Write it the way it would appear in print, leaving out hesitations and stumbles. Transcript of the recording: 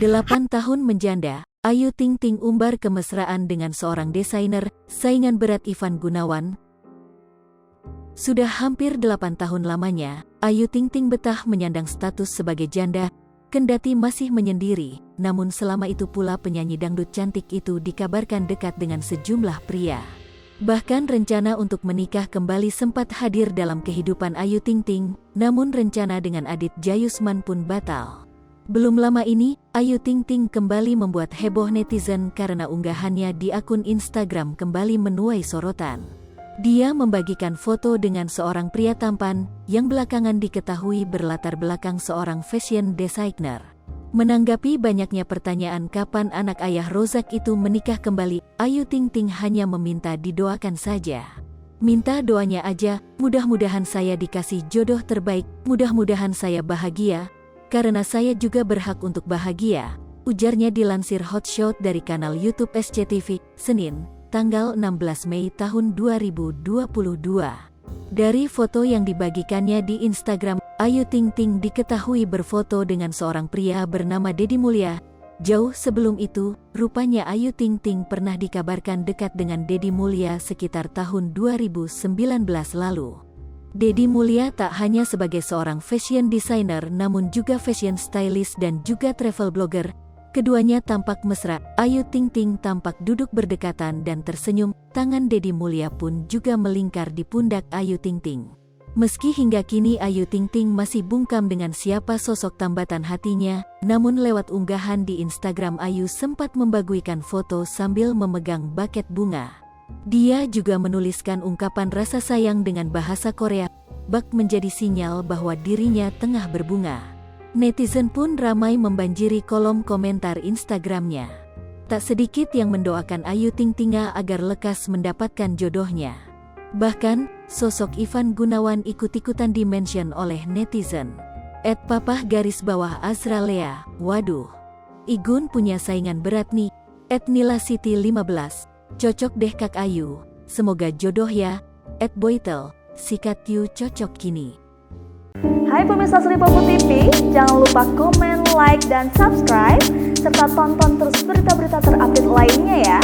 8 tahun menjanda, Ayu Ting Ting umbar kemesraan dengan seorang desainer, saingan berat Ivan Gunawan. Sudah hampir 8 tahun lamanya, Ayu Ting Ting betah menyandang status sebagai janda, kendati masih menyendiri, namun selama itu pula penyanyi dangdut cantik itu dikabarkan dekat dengan sejumlah pria. Bahkan rencana untuk menikah kembali sempat hadir dalam kehidupan Ayu Ting Ting, namun rencana dengan Adit Jayusman pun batal. Belum lama ini, Ayu Ting Ting kembali membuat heboh netizen karena unggahannya di akun Instagram kembali menuai sorotan. Dia membagikan foto dengan seorang pria tampan, yang belakangan diketahui berlatar belakang seorang fashion designer. Menanggapi banyaknya pertanyaan kapan anak ayah Rozak itu menikah kembali, Ayu Ting Ting hanya meminta didoakan saja. Minta doanya aja, mudah-mudahan saya dikasih jodoh terbaik, mudah-mudahan saya bahagia, karena saya juga berhak untuk bahagia, ujarnya dilansir Hotshot dari kanal YouTube SCTV, Senin, tanggal 16 Mei tahun 2022. Dari foto yang dibagikannya di Instagram, Ayu Ting Ting diketahui berfoto dengan seorang pria bernama Deddy Mulya. Jauh sebelum itu, rupanya Ayu Ting Ting pernah dikabarkan dekat dengan Deddy Mulya sekitar tahun 2019 lalu. Deddy Mulya tak hanya sebagai seorang fashion designer namun juga fashion stylist dan juga travel blogger. Keduanya tampak mesra, Ayu Ting Ting tampak duduk berdekatan dan tersenyum, tangan Deddy Mulya pun juga melingkar di pundak Ayu Ting Ting. Meski hingga kini Ayu Ting Ting masih bungkam dengan siapa sosok tambatan hatinya, namun lewat unggahan di Instagram Ayu sempat membagikan foto sambil memegang buket bunga. Dia juga menuliskan ungkapan rasa sayang dengan bahasa Korea, bak menjadi sinyal bahwa dirinya tengah berbunga. Netizen pun ramai membanjiri kolom komentar Instagramnya. Tak sedikit yang mendoakan Ayu Ting Ting agar lekas mendapatkan jodohnya. Bahkan, sosok Ivan Gunawan ikut-ikutan dimention oleh netizen. @papah_Azralea, waduh. Igun punya saingan berat nih. @nilasiti15. Cocok deh Kak Ayu, semoga jodoh ya. @boytel, sikat you cocok kini. Hai pemirsa Sri Popo TV, jangan lupa komen, like, dan subscribe, serta tonton terus berita-berita terupdate lainnya ya.